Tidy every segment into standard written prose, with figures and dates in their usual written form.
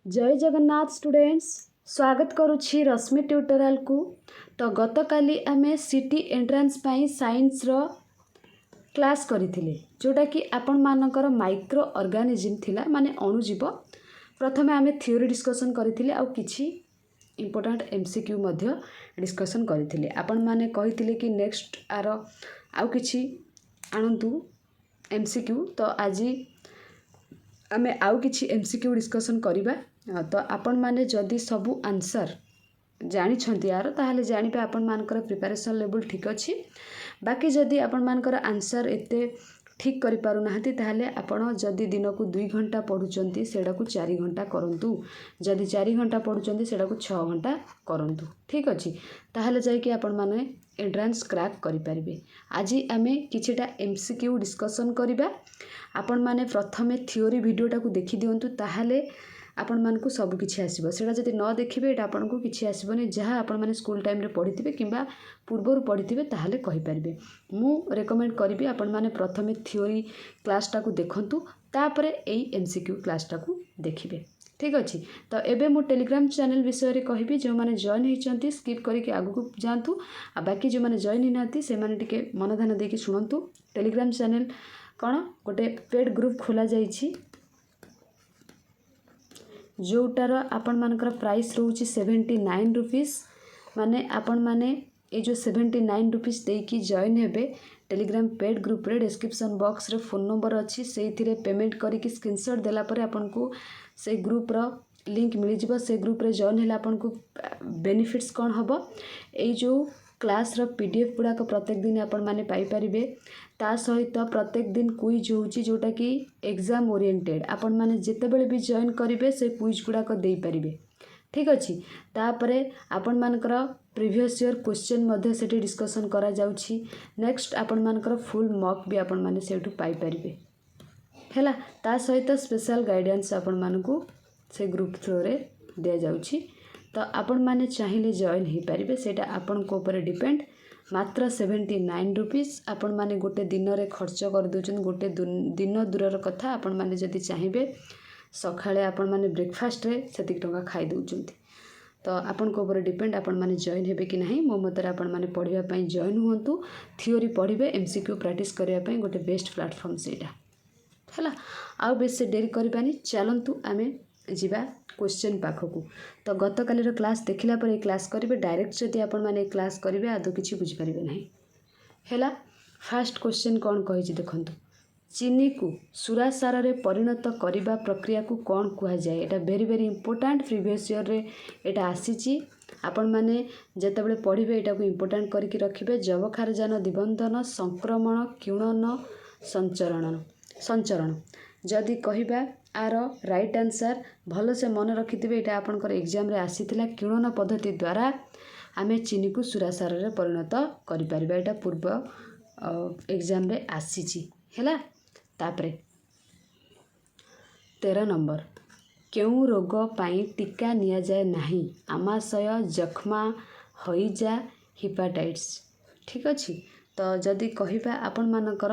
जय जगन्नाथ स्टूडेंट्स स्वागत करुछि रश्मि ट्यूटोरियल को। तो गतकाली आमे सिटी एंट्रांस पाई साइंस रो क्लास करिथिले जोटा कि आपण मानकर माइक्रो ऑर्गेनिज्म थिला माने अणुजीव। प्रथमे आमे थ्योरी डिस्कशन करिथिले आ किछि इंपोर्टेंट एमसीक्यू मध्य डिस्कशन करिथिले। आपण माने कहिथिले कि नेक्स्ट आरो आ किछि आनंतु एमसीक्यू। तो आज आमे आउ किछि एमसीक्यू डिस्कशन करिबा। तो आपण माने जदि सबु आंसर जानी छंती यार ताहले जानिबे आपण मानकर प्रिपरेशन लेवल ठीक अछि। बाकी जदि आपण मानकर आंसर एते ठीक करि पारु नाहंती ताहले आपण जदि दिन को 2 घंटा पढुचंती सेडा को 4 घंटा करंतु। जदि 4 घंटा पढुचंती सेडा को 6 घंटा करंतु। ठीक अछि ताहले जाय कि आपण माने एंट्रेंस क्रैक करि परिबे। आज आमे किछिटा एमसीक्यू डिस्कशन करिबा। आपण माने प्रथमे थ्योरी वीडियोटा को देखि दियंतु ताहले आपण मानकु सब किछि आसीबो। सेडा जदि न देखिबे एटा आपण को किछि आसीबोनी। जहा आपण माने स्कूल टाइम रे पढिथिबे किबा पूर्वरु पढिथिबे ताहले कहि परिबे। मु रेकमेंड करबी आपण माने प्रथमे थ्योरी क्लासटा को देखंतु तापरे एई एमसीक्यू क्लासटा को देखिबे। ठीक अछि। तो एबे मु टेलीग्राम चैनल विषय रे कहिबी। जो माने जॉइन हिचंती स्किप करिके आगु को जानतु आ बाकी जो माने जॉइन हि नाती से माने टिके मन ध्यान देके सुनंतु। टेलीग्राम चैनल कोन गोटे पेड ग्रुप खोला जाईछि जोटार आपण मानकर प्राइस रहउछि 79 रुपीस। माने आपण माने ए जो 79 रुपीस देकी जॉइन हेबे टेलीग्राम पेड ग्रुप रे। डिस्क्रिप्शन बॉक्स रे फोन नंबर अछि सेथिरे पेमेंट करिके स्क्रीनशॉट देला परे आपण को से ग्रुप रो लिंक मिल जिवो। से ग्रुप रे जॉइन हैला आपण को बेनिफिट्स कोन हबो ए जो क्लास रो पीडीएफ गुडा को प्रत्येक दिन आपण माने पाई परिबे। ता सहित प्रत्येक दिन क्विज होउची जोटा कि एग्जाम ओरिएंटेड आपण माने जेते बेले भी जॉइन करिवे से क्विज गुडा को देई परिबे। ठीक अछि। तापरे आपण मानकर प्रीवियस ईयर क्वेश्चन मध्ये सेठी डिस्कशन करा जाउची। नेक्स्ट आपण मानकर फुल मॉक भी आपण माने सेठू पाई परिबे हैला। ता सहित स्पेशल गाइडेंस आपण मानकू से ग्रुप थ्रू रे दे जाउची। तो आपण माने चाहिए जॉइन ही पारिबे सेटा आपण को ऊपर डिपेंड। मात्र 79 रुपीस आपण माने गोटे दिन रे खर्च कर दोचन। गोटे दिन दूरर कथा आपण माने जदि चाहिए सखाळे आपण माने ब्रेकफास्ट रे सेति टंका खाई दोचंती। तो आपण को ऊपर डिपेंड आपण माने जॉइन हेबे कि नाही। मो मतर आपण माने पढिबा पई जॉइन हुंतु। थ्योरी पढिबे एमसीक्यू प्रैक्टिस करिया पई गोटे बेस्ट प्लेटफॉर्म सेटा हैला। आ बेस डेरी करबानी चलंतु आमे जिबा क्वेश्चन पाखकू। तो गतकाली रो क्लास देखिला पर क्लास करिवे डायरेक्ट जदि आपण माने क्लास करिवे आदो किछि बुझि परिबे नाही हैला। फर्स्ट क्वेश्चन कोन कहि छि देखंतु। चीनी को सुरा सार रे परिणत करिबा प्रक्रिया को कोन कुहा जाय। एटा very very important previous year रे एटा आसी छि। आपण माने जते बेले पढिबे एटा को इंपोर्टेंट करके रखिबे। जबखारजान दिबंधन संक्रमण किणन संचरण जदि कहिबा आर राइट आंसर भल से मन रखिथिबे। एटा आपनकर एग्जाम रे आसीथिला किणन पद्धति द्वारा आमे चीनी को सुरासार रे परिणत करि परिबा। एटा पूर्व एग्जाम रे आसीची हैला। तापरे 13 नंबर केउ रोग पाई टीका निया जाय नाही। आमाशय जखमा हईजा हिपाटाइटिस। ठीक अछि। तो जदि कहिबा आपण मानकर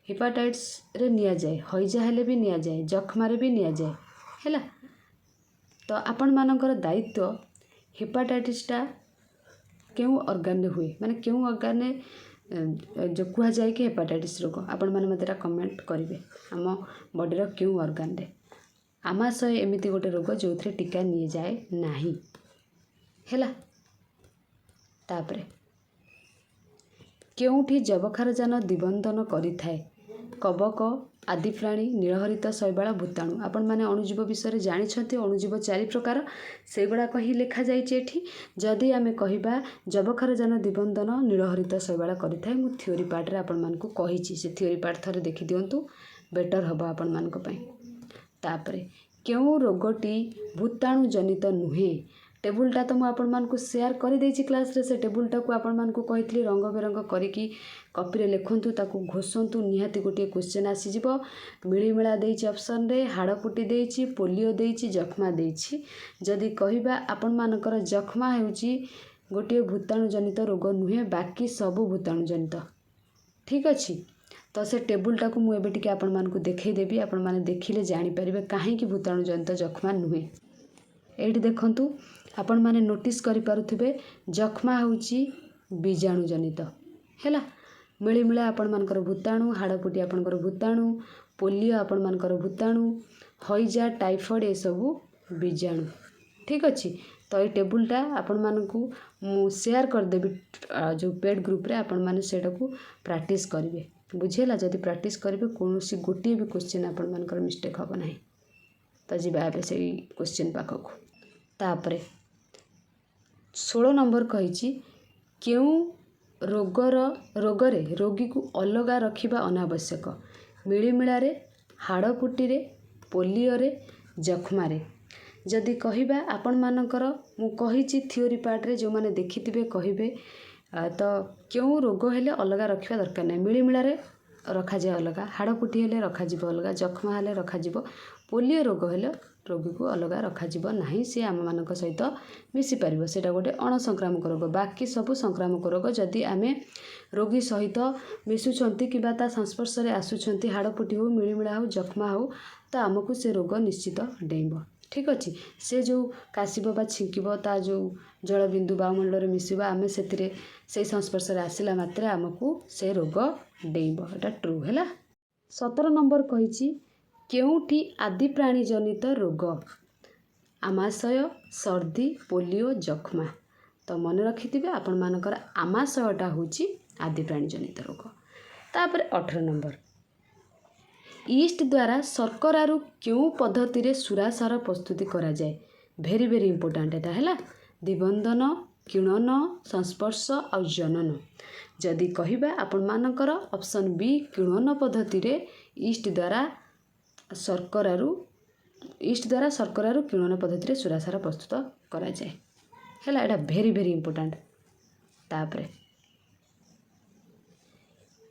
हिपाटाइटिस रे निया जाय हईजा हेले भी निया जाय जखमा रे भी निया जाय हैला। तो आपण मानकर दायित्व हिपाटाइटिस टा केउ ऑर्गन रे हुए माने केउ ऑर्गन रे जो कुहा जाय कि हेपाटाइटिस रोग आपण माने मतेरा कमेंट करिवे आम बॉडी रो केउ ऑर्गन रे। आमाशय एमिति गोटे रोग जोथरे टीका निया जाय नाही हैला। तापरे केउठी जबखारजान दिबंधन करिथाए कबक आदि प्राणी नीलहरित शैवाल भूताणु। आपण माने अणुजीव विषय जानि छथि। अणुजीव 4 प्रकार सेगुडा कहि लेखा जाइछि एठी। जदि आमे कहिबा जबखारजान दिबंधन नीलहरित शैवाल करिथाए मु थ्योरी पार्ट रे आपण मानकु कहिछि। से थ्योरी पार्ट थरे देखि दियंतु बेटर हबो आपण मानक पई। तापरे केउ रोगटी भूताणु जनित नुहे। टेबुलटा तो मु आपण मानकु शेयर करि देछि क्लास रे। से टेबुलटा को आपण मानकु कहितली रंग बेरंग करिकि कॉपी रे लेखंतु ताकू घोषंतु निहाती गोटे क्वेश्चन आसी जिवो। मिळीमेळा देछि ऑप्शन रे हाड़पुटी देछि पोलियो देछि जखमा देछि। जदि कहिबा आपण मानकर जखमा हेउछि गोटे भूताणु जनित रोग नुहे बाकी सब भूताणु जनित। ठीक अछि। तो से टेबुलटा को मु एबे टिके आपण मानकु देखै देबी। आपण माने देखिले जानि परिबे काहे कि भूताणु जनित जखमा नुहे एठी देखंतु आपण माने नोटिस करि पारुथिबे जख्मा होउची बीजाणु जनित हैला मिलिमिला आपण मानकर भूताणु हाड़पुटी आपणकर भूताणु पोलियो आपण मानकर भूताणु हईजा टाइफॉइड ए सबू बीजाणु ठीक अच्छी तो ये टेबुलटा आपण मानकू मु शेयर कर देबी जो पेड ग्रुप रे आपण माने सेटा को प्रैक्टिस करिवे बुझेला जदी प्रैक्टिस करिवे कोनोसी गोटी भी क्वेश्चन आपण मानकर मिस्टेक हबो नाही तो जिबा बे से क्वेश्चन पाखक तापरे 16 नंबर कहिची केउ रोगरे रोगी को अलगा रखिबा अनावश्यक मिलिमिला रे हाड़पुटी रे पोलियो रे जख्मा रे जदि कहबा आपण मानकर मु कहिची थ्योरी पार्ट रे जो माने देखिथिबे कहिबे तो क्यों रोग हेले अलगा रखिबा दरकार नै मिलिमिला रे रखा जाय अलगा हाड़पुटी हेले रखा जिवो अलगा जख्मा हेले रखा जिवो पोलियो रोग हेले रोगी को अलगा रखा जिवो नाही से आम मानक सहित मिसी पारिबो सेटा गोटे अणसंक्रामक रोग बाकी सबु संक्रामक रोग जदि आमे रोगी सहित मिसुछंती किबा ता संस्पर्श रे आसुछंती हाड़पुटी हो मिलिमिला हो जख्मा हो तो आमको से रोग निश्चित डेइबो ठीक अच्छे से जो काशिब बा छिंकिब ता जो जलबिंदु बायुमंडल मिसवा आम से संस्पर्श आसला मात्रे आमको से रोग डेइब एटा ट्रू है 17 नंबर कही केउठी आदि प्राणी जनित रोग आमाशय सर्दी पोलियो जख्मा तो मन रखिथिबे आपण मानकर आमाशयटा होची आदि प्राणी जनित रोग तापर 18 नंबर ईस्ट द्वारा शर्करारू क्यों पद्धति रे सुरासार प्रस्तुति करा जाए भेरी भेरी इंपोर्टेंट एटा है दिबंधन किणन संस्पर्श आ जनन जदि कहबा आपण मानकर ऑप्शन बी किणन पद्धति रे ईस्ट द्वारा शर्करारू किणन पद्धति रे सुरासार प्रस्तुत करा जाए हैला एटा भेरी भेरी इंपोर्टेंट तापरे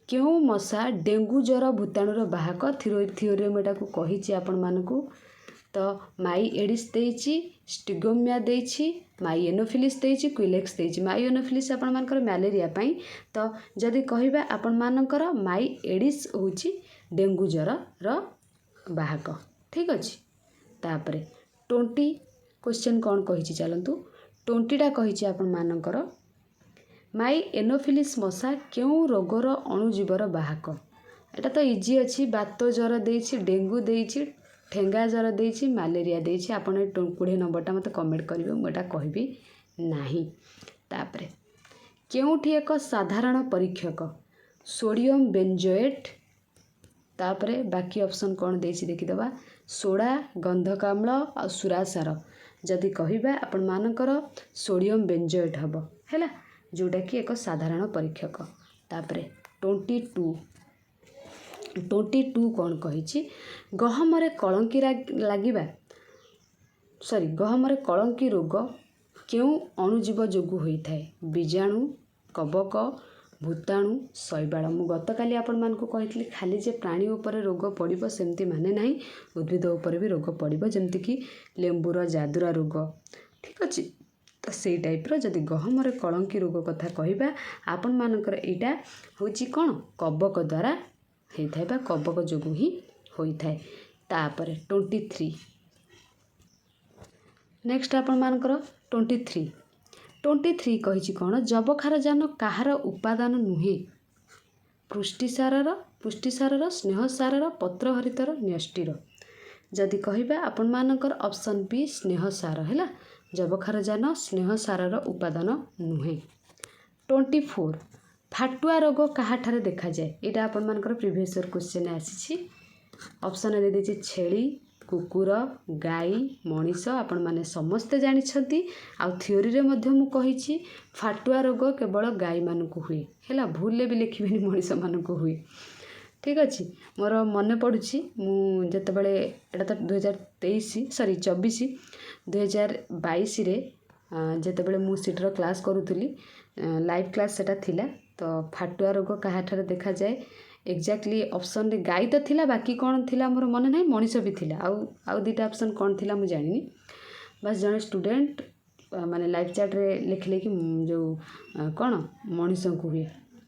क्यों मशा डेंगू ज्वर भूताणुर बाहक थ्योरी में कही आपण मानकू तो माई एडिस देइछि स्टिगोमिया देइछि माई एनोफिलिस देइछि क्विलेक्स देइछि माई एनोफिलिस आपण मानकर मलेरिया पई तो जदि कहबा आपण मानकर माई एडिस होछि डेंगू ज्वर रो बाहक ठीक अछि तापरे 20 क्वेश्चन कौन कही चलतु 20टा कही आपण मानकर माई एनोफिलिस मशा क्यों रोगर अणुजीवर बाहक एटा तो इजी अच्छी बात ज्वर देइछि डेंगू देइछि ठेंगा ज्वर देइछि मलेरिया देइछि आपण 20 नंबरटा मते कमेंट करिवे मुटा कहबी नाही तापरे केउठी एक साधारण परीक्षक सोडियम बेंजोएट तापरे बाकी ऑप्शन कौन देइछि देखि दबा सोडा गंधक अम्ल आ सुरासार जदि कहबा आपण मानकर सोडियम बेंजोएट हबो हैला जोटा कि एक साधारण परीक्षक तापरे 22 कौन कही गहमरे कलंकी लागिबा गहमरे कलंकी रोग क्यों अणुजीव जोगु होइथाय बीजाणु कबक भूताणु शैबाल मु गतकाली आपण मानकु कहितली खाली जे प्राणी उपरे रोग पड़िबो सेमती माने नाही उद्भिद उपरे भी रोग पड़िबो जेमति कि लेंबुर जादुरा रोग ठीक अछि तो से टाइप्र जदि गहमरे कलंकी रोग कथा कहबा आपण मानकर एटा होची कोन कबक द्वारा होइथाय बा कबक जोगु ही होइथाय तापरे 23 नेक्स्ट आपण मानकर 23 कहिची कोन जबखारजान कहार उपादान नुहे पुष्टिसारर स्नेहसारर पत्रहरितर न्यष्टिर जदि कहबा आपण मानकर ऑप्शन बी स्नेहसार हैला जबखारजान स्नेहसारर उपादान नुहे 24 फाटुआ रोग कहाठारे देखा जाए एटा आपण मानकर प्रीवियस ईयर क्वेश्चन आसीछि ऑप्शन दे देछि छेली कुकुर गाई मनीष आपण माने समस्ते जानि छथि आ थ्योरी रे मध्य मु कहिछि फाटुआ रोग केवल गाई मानकु हुए हैला भूलले भी लिखिबेनी मनीष मानकु हुए ठीक अच्छे मोर मन पड़ुछि मु जेतेबेले एटा तो 2022 रे जेतेबेले मु सीटर क्लास करूथली लाइव क्लास सेटा थिला तो फाटुआ रोग कहाठारे देखा जाए एक्जाक्टली ऑप्शन रे गाई तो थिला बाकी कौन थिला मोर मन नहीं मनीष भी थिला आउ दुटा ऑप्शन कौन थिला मु जानिनी बस जने स्टूडेंट माने लाइव चैट रे लिखले कि जो कौन मनीष को हुए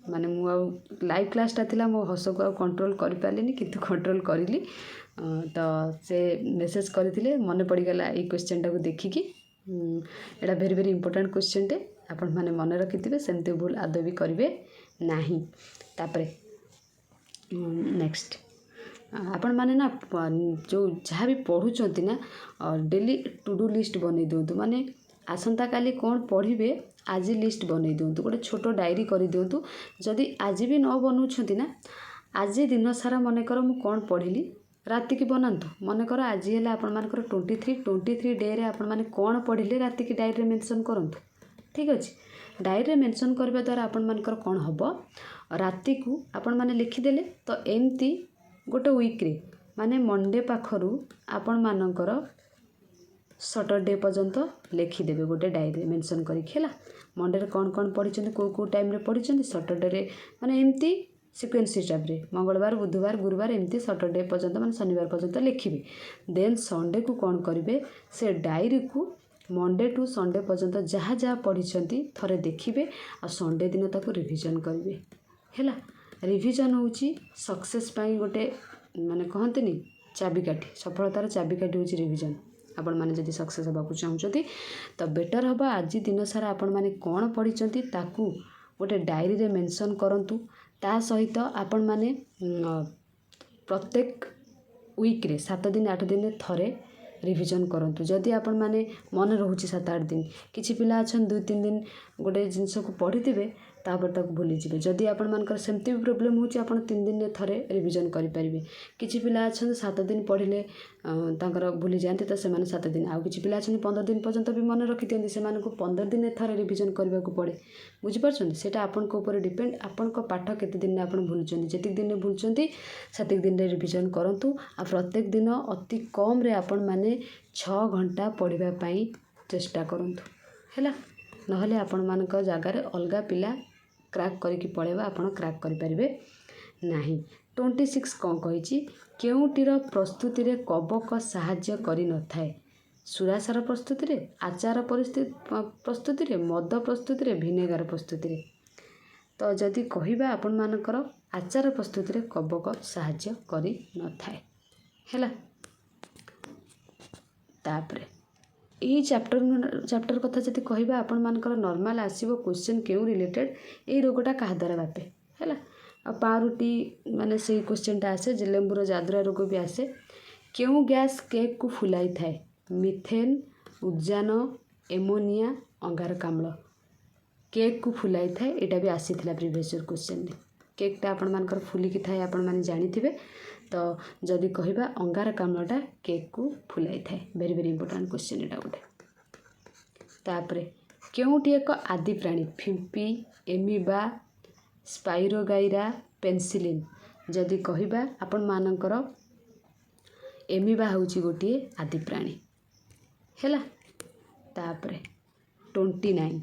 माने मु लाइव क्लासटा थिला मो हस को कंट्रोल करि पालिनी किंतु कंट्रोल करिली तो से मेसेज करते मन पड़गला ये क्वेश्चन टाक देखिकी एटा भेरी भेरी इंपोर्टेंट क्वेश्चन टे आपण मैंने मन रखिथे सेमती भूल आदौ भी करेंगे नहीं। तापरे नेक्स्ट आपण मैंने ना जो जहाँ भी पढ़ुंट ना डेली टू डू लिस्ट बनई दिंतु माने आसंता काली कौन पढ़े आज लिस्ट बनई दिंतु गोटे छोट डायरी कर दिंतु जदि आज भी न बनाऊँच ना आज दिन सारा मनकर मु कौन पढ़ी राति की बनातु मनकर आज है आपण मानकर 23 डे रे आपण माने कौन पढ़ले राति की डायरी मेंशन करंतु ठीक अच्छे। डायरी मेंशन करबा द्वारा आपण मानकर कौन हम राति को आपण माने लिखिदेले तो एमती गोटे वीक्रे माने मंडे पाखरु आपण मानकर सटरडे पर्यंत लिखिदेवे गोटे डायरी मेंशन करके मंडे रे कौन कौन पढ़ी को टाइम रे पढ़ी सटरडे रे माने एमती सिक्वेन्स हिसाब रे मंगलवार बुधवार गुरुवार एमती सटरडे पर्यंत माने शनिवार पर्यंत लिखिबे देन संडे को कौन करेंगे से डायरी को मंडे टू संडे पर्यंत जहाँ जहाँ पढ़ी थरे देखिए आ संडे दिन ताको रिविजन करेंगे है। रिविजन होची सक्सेस पाई गोटे माने कहते चाबिकाठी सफलतार चाबिकाठी होची रिविजन। आपण माने जदि सक्सेस होबाकू चाहूचंती तो बेटर हबा आज दिन सारा आपण माने कौन पढ़ी ताकू गोटे डायरी रे मेंशन करंतु ता सहित आपण माने प्रत्येक वीक रे 7 दिन 8 दिन थरे रिविजन करंतु जदि आपण माने मन रहूची 7-8 दिन किछि पिला अछन 2-3 दिन गोटे जिनस को पढ़ी तापर तक भूली जिवे जदि आपण मानकर सेमती भी प्रोब्लेम होची आपण 3 दिन रे थरे रिविजन करि परिबे किछि पिला अछन 7 दिन पढ़िले तांकर भूली जाते तो से 7 दिन आउ किछि पिला अछन 15 दिन पर्यंत भी मन रखि दियंती से मानको 15 दिन थरे रिविजन करबा को पड़े बुझि परछन सेटा आपण को ऊपर डिपेंड आपण को पाठ केते दिन आपण भूलुचंती जेतिक दिन भूलुचंती सेतिक दिन रे रिविजन करंतु आ प्रत्येक दिन अति कम रे आपण माने 6 घंटा पढ़िबा पई चेष्टा करंतु हैला नहले आपण मानक जगार अलगा पिला क्रैक करके पढ़ेबा आपण क्रैक करि परिबे नाही। 26 कौन कही केउटीर प्रस्तुति रे कबक साहाय्य करि न थाए सुरासार प्रस्तुति रे आचार प्रस्तुति रे मद प्रस्तुति रे भिनेगार प्रस्तुति रे तो जदि कहिबा आपण मानकर आचार प्रस्तुति रे कबक साहाय्य करि न थाए हैला। तापरे यही चैप्टर कथा जदि कहबा आपण मानकर नॉर्मल आसीबो क्वेश्चन केउ रिलेटेड ए रोगटा कहा द्वारा व्यापे हैला आ पारुटी माने से क्वेश्चन टा आसे जे लेंबुर जादुरा रोग भी आसे केउ गैस केक को फुलाई थाए मिथेन उद्जान एमोनिया अंगारकाम्ल केक को फुलाई थाए एटा भी आसीथिला प्रीवियस ईयर क्वेश्चन रे केकटा आपण मानकर फुलिकी थाए आपण माने जानिथिबे तो जदि कहबा अंगारकाम्लटा केक को फुलाई थाए वेरी वेरी इंपोर्टेंट क्वेश्चन एटा गोटे। तापरे केउटी एक आदि प्राणी फिम्पी एमिबा स्पाइरोगाइरा पेनिसिलिन जदि कहबा आपण मानकर एमिबा होची गोटे आदि प्राणी हैला। तापरे 29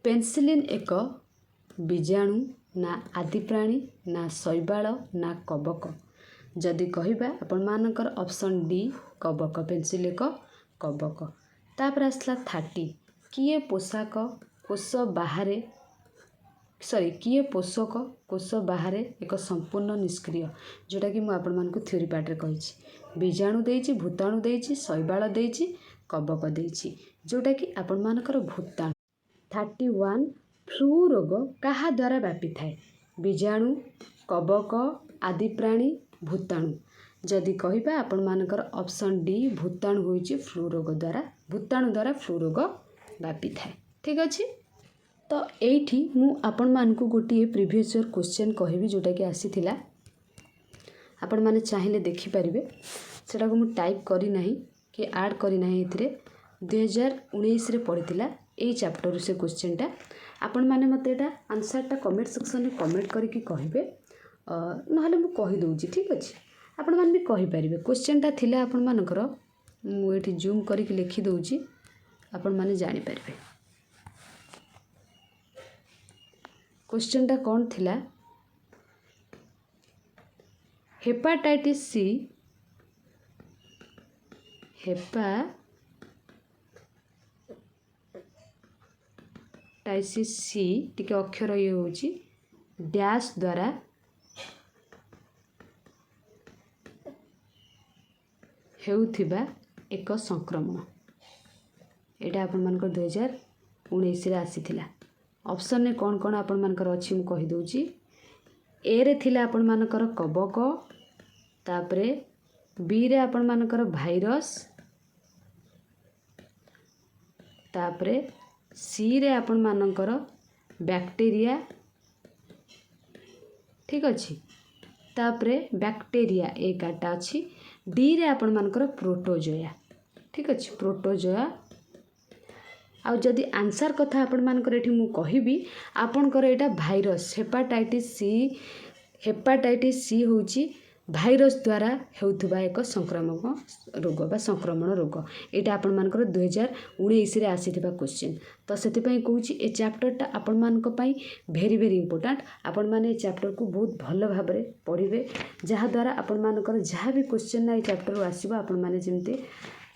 पेनिसिलिन एक बीजाणु ना आदि प्राणी ना शैवाल ना कबक जदि कहबा आपण मानकर ऑप्शन डी कबक पेनिसिलिन एक कबक। तापर आसला 30 किए पोषक कोष बाहरे किए पोषक कोष बाहरे एक संपूर्ण निष्क्रिय जोटा कि आपण मानकु थ्योरी पार्ट रे कहिछि बीजाणु देइछि भूताणु देइछि शैवाल देइछि कबक देइछि जोटा कि आपण मानकर भूताणु। 31 फ्लू रोग कहा द्वारा व्यापी थाए बीजाणु कबक आदि प्राणी भूताणु जदि कहबा आपण मानकर ऑप्शन डी भूताणु होइछि फ्लू रोग द्वारा भूताणु द्वारा फ्लू रोग व्यापी थाए ठीक अछि। तो एठी मु आपण मानकु गोटे प्रीवियस ईयर क्वेश्चन कहबी जोटा कि आसीथिला आपण माने चाहिले देखि परिबे सेटा को मु टाइप करी नाही कि ऐड करी नाही एथिरे 2019 रे पढ़िथिला एई चैप्टर से क्वेश्चनटा आपण माने मते एटा आंसरटा कमेंट सेक्शन में कमेंट करके कहिबे नहले मु कहि दउची ठीक अछि आपण मान भी कहि परिबे क्वेश्चनटा थिला आपण मानकर मु एठी जूम करके लिखि दउची आपण माने जानि परिबे क्वेश्चनटा कोन थिला हेपाटाइटिस सी हेपाटाइटिस सी टिके अक्षर ये होची डैश द्वारा ହେଉଥିବା ଏକ ସଂକ୍ରମଣ। ଏଇଟା ଆପଣମାନଙ୍କର 2019ରେ ଆସିଥିଲା। ଅପସନ୍ରେ କ'ଣ କ'ଣ ଆପଣମାନଙ୍କର ଅଛି ମୁଁ କହିଦେଉଛି। ଏରେ ଥିଲା ଆପଣମାନଙ୍କର କବକ, ତାପରେ ବିରେ ଆପଣମାନଙ୍କର ଭାଇରସ୍, ତାପରେ ସିରେ ଆପଣମାନଙ୍କର ବ୍ୟାକ୍ଟେରିଆ, ଠିକ୍ ଅଛି। ତାପରେ ବ୍ୟାକ୍ଟେରିଆ ଏ କାର୍ଡ଼ଟା ଅଛି। ଡିରେ ଆପଣମାନଙ୍କର ପ୍ରୋଟୋଜୋଆ, ଠିକ୍ ଅଛି, ପ୍ରୋଟୋଜୋଆ। ଆଉ ଯଦି ଆନ୍ସର୍ କଥା ଆପଣମାନଙ୍କର ଏଠି ମୁଁ କହିବି, ଆପଣଙ୍କର ଏଇଟା ଭାଇରସ୍ ହେପାଟାଇଟିସ୍ ସି ହେଉଛି ଭାଇରସ୍ ଦ୍ୱାରା ହେଉଥିବା ଏକ ସଂକ୍ରାମକ ରୋଗ ବା ସଂକ୍ରମଣ ରୋଗ। ଏଇଟା ଆପଣମାନଙ୍କର 2019ରେ ଆସିଥିବା କ୍ୱେଶ୍ଚିନ୍। ତ ସେଥିପାଇଁ କହୁଛି ଏ ଚାପ୍ଟରଟା ଆପଣମାନଙ୍କ ପାଇଁ ଭେରି ଭେରି ଇମ୍ପୋର୍ଟାଣ୍ଟ। ଆପଣମାନେ ଏ ଚାପ୍ଟରକୁ ବହୁତ ଭଲ ଭାବରେ ପଢ଼ିବେ, ଯାହାଦ୍ୱାରା ଆପଣମାନଙ୍କର ଯାହା ବି କ୍ୱେଶ୍ଚିନ୍ ଏ ଚାପ୍ଟରରୁ ଆସିବ ଆପଣମାନେ ଯେମିତି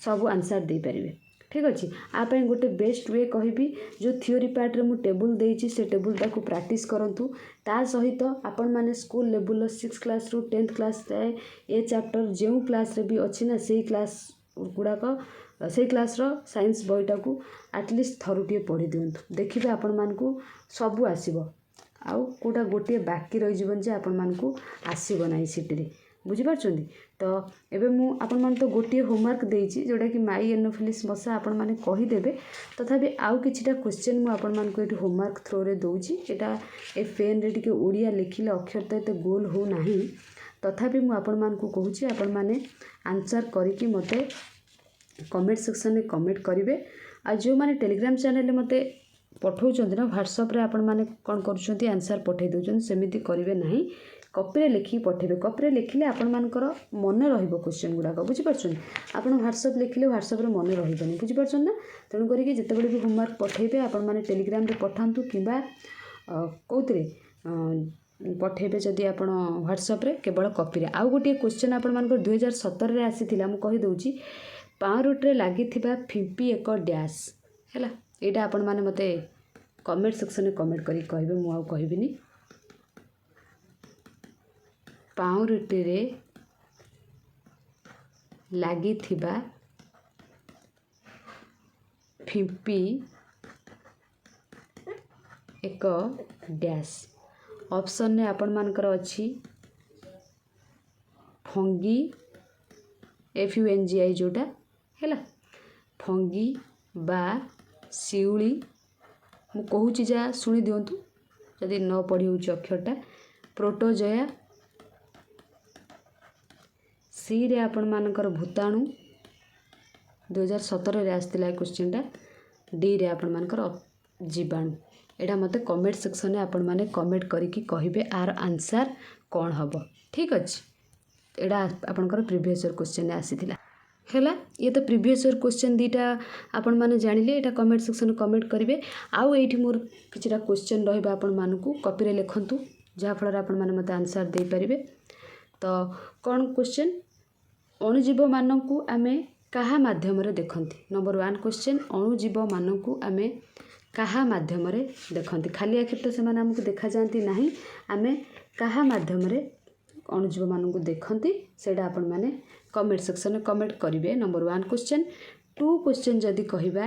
ସବୁ ଆନ୍ସର୍ ଦେଇପାରିବେ, ଠିକ୍ ଅଛି। ଆ ପାଇଁ ଗୋଟେ ବେଷ୍ଟ ୱେ କହିବି, ଯେଉଁ ଥିଓରି ପାର୍ଟରେ ମୁଁ ଟେବୁଲ୍ ଦେଇଛି ସେ ଟେବୁଲ୍ଟାକୁ ପ୍ରାକ୍ଟିସ୍ କରନ୍ତୁ। ତା ସହିତ ଆପଣମାନେ ସ୍କୁଲ ଲେବୁଲ୍ର 6th କ୍ଲାସ୍ରୁ 10th କ୍ଲାସ୍ ଯାଏ ଏ ଚାପ୍ଟର ଯେଉଁ କ୍ଲାସ୍ରେ ବି ଅଛି ନା ସେଇ କ୍ଲାସ୍ର ସାଇନ୍ସ ବହିଟାକୁ ଆଟଲିଷ୍ଟ ଥରୁଟିଏ ପଢ଼ି ଦିଅନ୍ତୁ। ଦେଖିବେ ଆପଣମାନଙ୍କୁ ସବୁ ଆସିବ, ଆଉ କେଉଁଟା ଗୋଟିଏ ବାକି ରହିଯିବନି ଯେ ଆପଣମାନଙ୍କୁ ଆସିବ ନାହିଁ ସିଟିରେ, ବୁଝିପାରୁଛନ୍ତି। ତ ଏବେ ମୁଁ ଆପଣମାନଙ୍କୁ ତ ଗୋଟିଏ ହୋମୱାର୍କ ଦେଇଛି, ଯେଉଁଟାକି ମାଇ ଏନୋଫିଲିସ୍ ମଶା ଆପଣମାନେ କହିଦେବେ। ତଥାପି ଆଉ କିଛିଟା କ୍ୱେଶ୍ଚିନ୍ ମୁଁ ଆପଣମାନଙ୍କୁ ଏଠି ହୋମୱାର୍କ ଥ୍ରୋରେ ଦେଉଛି। ଏଇଟା ଏ ପେନ୍ରେ ଟିକେ ଓଡ଼ିଆ ଲେଖିଲେ ଅକ୍ଷର ତ ଏତେ ଗୋଲ ହେଉନାହିଁ, ତଥାପି ମୁଁ ଆପଣମାନଙ୍କୁ କହୁଛି ଆପଣମାନେ ଆନ୍ସର୍ କରିକି ମୋତେ କମେଣ୍ଟ ସେକ୍ସନରେ କମେଣ୍ଟ କରିବେ। ଆଉ ଯେଉଁମାନେ ଟେଲିଗ୍ରାମ ଚ୍ୟାନେଲରେ ମୋତେ ପଠାଉଛନ୍ତି ନା ହ୍ୱାଟ୍ସଆପ୍ରେ ଆପଣମାନେ କ'ଣ କରୁଛନ୍ତି ଆନ୍ସର୍ ପଠାଇ ଦେଉଛନ୍ତି, ସେମିତି କରିବେ ନାହିଁ। କପିରେ ଲେଖିକି ପଠାଇବେ। କପିରେ ଲେଖିଲେ ଆପଣମାନଙ୍କର ମନେ ରହିବ କ୍ୱେଶ୍ଚିନ୍ ଗୁଡ଼ାକ, ବୁଝିପାରୁଛନ୍ତି। ଆପଣ ହ୍ୱାଟ୍ସଆପ୍ ଲେଖିଲେ ହ୍ୱାଟ୍ସଆପ୍ରେ ମନେ ରହିବନି, ବୁଝିପାରୁଛନ୍ତି ନା। ତେଣୁ କରିକି ଯେତେବେଳେ ବି ହୋମୱାର୍କ ପଠାଇବେ ଆପଣମାନେ ଟେଲିଗ୍ରାମରେ ପଠାନ୍ତୁ କିମ୍ବା କେଉଁଥିରେ ପଠାଇବେ ଯଦି ଆପଣ ହ୍ୱାଟ୍ସଆପ୍ରେ, କେବଳ କପିରେ। ଆଉ ଗୋଟିଏ କ୍ୱେଶ୍ଚିନ୍ ଆପଣମାନଙ୍କର 2017ରେ ଆସିଥିଲା, ମୁଁ କହିଦେଉଛି। ପାଉଁରୁଟିରେ ଲାଗିଥିବା ଫିମ୍ପି ଏକ ଡ୍ୟାସ୍ ହେଲା। ଏଇଟା ଆପଣମାନେ ମୋତେ କମେଣ୍ଟ ସେକ୍ସନରେ କମେଣ୍ଟ କରିକି କହିବେ, ମୁଁ ଆଉ କହିବିନି। ପାଉଁରୁଟିରେ ଲାଗିଥିବା ଫିମ୍ପି ଏକ ଡ୍ୟାସ୍। ଅପସନ୍ରେ ଆପଣମାନଙ୍କର ଅଛି ଫଙ୍ଗି, FUNGI ଯେଉଁଟା ହେଲା, ଫଙ୍ଗି ବା ଶିଉଳି। ମୁଁ କହୁଛି ଯାହା ଶୁଣି ଦିଅନ୍ତୁ ଯଦି ନ ପଢ଼ି ହେଉଛି ଅକ୍ଷରଟା। ପ୍ରୋଟୋଜୋଆ, ସିରେ ଆପଣମାନଙ୍କର ଭୂତାଣୁ, 2017ରେ ଆସିଥିଲା ଏ କ୍ୱେଶ୍ଚିନ୍ଟା। ଡିରେ ଆପଣମାନଙ୍କର ଜୀବାଣୁ। ଏଇଟା ମୋତେ କମେଣ୍ଟ ସେକ୍ସନରେ ଆପଣମାନେ କମେଣ୍ଟ କରିକି କହିବେ ଆର ଆନ୍ସର୍ କ'ଣ ହେବ, ଠିକ୍ ଅଛି। ଏଇଟା ଆପଣଙ୍କର ପ୍ରିଭିୟସ୍ ଇୟର୍ କ୍ୱେଶ୍ଚିନ୍ରେ ଆସିଥିଲା ହେଲା। ଇଏ ତ ପ୍ରିଭିୟସ୍ ଇୟର୍ କ୍ୱେଶ୍ଚିନ୍ ଦୁଇଟା ଆପଣମାନେ ଜାଣିଲେ, ଏଇଟା କମେଣ୍ଟ ସେକ୍ସନରେ କମେଣ୍ଟ କରିବେ। ଆଉ ଏଇଠି ମୋର କିଛିଟା କ୍ୱେଶ୍ଚିନ୍ ରହିବ, ଆପଣମାନଙ୍କୁ କପିରେ ଲେଖନ୍ତୁ, ଯାହାଫଳରେ ଆପଣମାନେ ମୋତେ ଆନ୍ସର୍ ଦେଇପାରିବେ। ତ କ'ଣ କ୍ୱେଶ୍ଚିନ୍? ଅଣୁଜୀବମାନଙ୍କୁ ଆମେ କାହା ମାଧ୍ୟମରେ ଦେଖନ୍ତି? ନମ୍ବର 1 କ୍ୱେଶ୍ଚିନ୍, ଅଣୁଜୀବମାନଙ୍କୁ ଆମେ କାହା ମାଧ୍ୟମରେ ଦେଖନ୍ତି? ଖାଲି ଆଖିରେ ତ ସେମାନେ ଆମକୁ ଦେଖାଯାଆନ୍ତି ନାହିଁ, ଆମେ କାହା ମାଧ୍ୟମରେ ଅଣୁଜୀବମାନଙ୍କୁ ଦେଖନ୍ତି ସେଇଟା ଆପଣମାନେ କମେଣ୍ଟ ସେକ୍ସନରେ କମେଣ୍ଟ କରିବେ। Number 1 question. 2 କ୍ୱେଶ୍ଚିନ୍ ଯଦି କହିବା,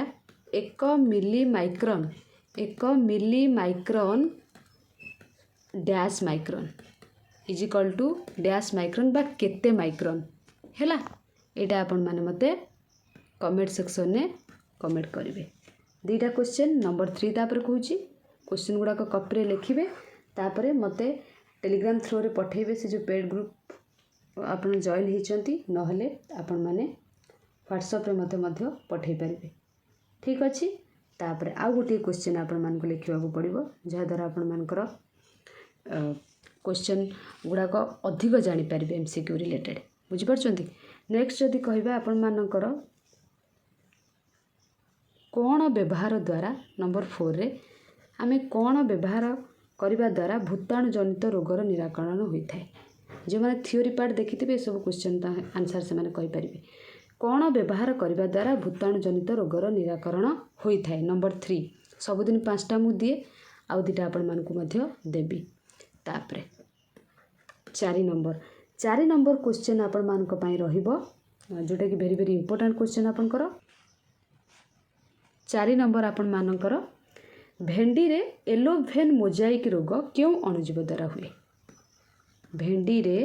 1 millimicron dash micron is equal to dash micron ବା କେତେ ମାଇକ୍ରନ୍ ହେଲା। ଏଇଟା ଆପଣମାନେ ମୋତେ କମେଣ୍ଟ ସେକ୍ସନରେ କମେଣ୍ଟ କରିବେ। 2ଟା କ୍ୱେଶ୍ଚିନ୍। ନମ୍ବର 3 ତାପରେ କହୁଛି, କ୍ୱେଶ୍ଚିନ୍ ଗୁଡ଼ାକ କପିରେ ଲେଖିବେ, ତାପରେ ମୋତେ ଟେଲିଗ୍ରାମ ଥ୍ରୋରେ ପଠାଇବେ ସେ ଯେଉଁ ପେଡ୍ ଗ୍ରୁପ୍ ଆପଣ ଜଏନ୍ ହେଇଛନ୍ତି, ନହେଲେ ଆପଣମାନେ ହ୍ୱାଟ୍ସଆପ୍ରେ ମଧ୍ୟ ପଠାଇ ପାରିବେ, ଠିକ୍ ଅଛି। ତାପରେ ଆଉ ଗୋଟିଏ କ୍ୱେଶ୍ଚିନ୍ ଆପଣମାନଙ୍କୁ ଲେଖିବାକୁ ପଡ଼ିବ, ଯାହାଦ୍ୱାରା ଆପଣମାନଙ୍କର କ୍ୱେଶ୍ଚିନ୍ ଗୁଡ଼ାକ ଅଧିକ ଜାଣିପାରିବେ MCQ ରିଲେଟେଡ଼୍, ବୁଝିପାରୁଛନ୍ତି। ନେକ୍ସଟ ଯଦି କହିବା ଆପଣମାନଙ୍କର କ'ଣ ବ୍ୟବହାର ଦ୍ୱାରା, ନମ୍ବର 4ରେ ଆମେ କ'ଣ ବ୍ୟବହାର କରିବା ଦ୍ୱାରା ଭୂତାଣୁ ଜନିତ ରୋଗର ନିରାକରଣ ହୋଇଥାଏ? ଯେଉଁମାନେ ଥିଓରି ପାର୍ଟ ଦେଖିଥିବେ ଏସବୁ କ୍ୱେଶ୍ଚିନ୍ ଆନ୍ସର୍ ସେମାନେ କହିପାରିବେ। କ'ଣ ବ୍ୟବହାର କରିବା ଦ୍ୱାରା ଭୂତାଣୁ ଜନିତ ରୋଗର ନିରାକରଣ ହୋଇଥାଏ? ନମ୍ବର 3। ସବୁଦିନ 5ଟା ମୁଁ ଦିଏ, ଆଉ 2ଟା ଆପଣମାନଙ୍କୁ ମଧ୍ୟ ଦେବି। ତାପରେ 4 ନମ୍ବର କ୍ୱେଶ୍ଚିନ୍ ଆପଣମାନଙ୍କ ପାଇଁ ରହିବ, जोटा कि भेरी भेरी इंपोर्टेंट क्वेश्चन आपनकर 4 नंबर आपण मानकर भेंडी रे येलो भेन मोजाइक रोग क्यों अणुजीव द्वारा हुए भेंडी रे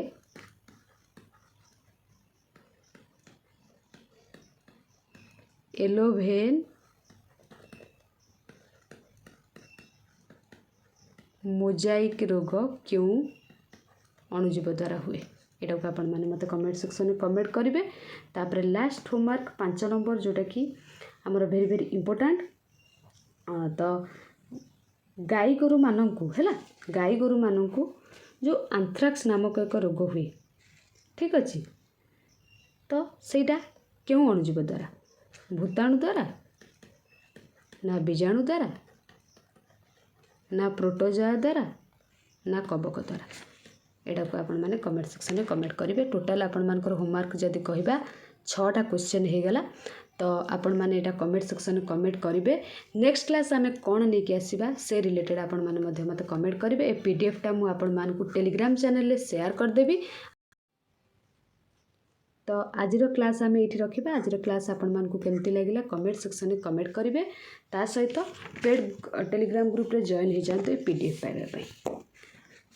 येलो भेन मोजाइक रोग क्यों अणुजीव द्वारा हुए यहाँ को आपण मैंने मत कमेंट सेक्शन में कमेंट करेंगे। तापर लास्ट होमवर्क 5 नंबर जोटा कि आमर भेरी भेरी इंपोर्टेंट तो गाई गोरु मानू है गाई गोरु मानू जो आंथ्राक्स नामक एक रोग हुए ठीक अच्छे तो सेटा क्यों अणुजीव द्वारा भूताणु द्वारा ना बीजाणु द्वारा ना प्रोटोजोआ द्वारा ना कवक द्वारा यहाँ को आपण मैंने कमेंट सेक्शन में कमेंट करेंगे। टोटाल आपण मानकर होमवर्क जदि कहबा 6टा क्वेश्चन हो गला तो आपण मैंने यहाँ कमेंट सेक्शन में कमेंट करेंगे। नेक्स्ट क्लास आम कौन नहीं आसवा से रिलेटेड आपण मैंने मत कमेंट करेंगे। ए पीडीएफ टा मुझे आपण मानकु टेलीग्राम चैनल रे शेयर करदेवी। तो आजिर क्लास आम ये रखा आजिर क्लास आपण मानकु केमती लगिला कमेंट सेक्शन में कमेंट करेंगे। ता सहित पेड टेलीग्राम ग्रुप रे जॉइन हो जाते पीडीएफ पाइबा।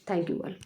Thank you all.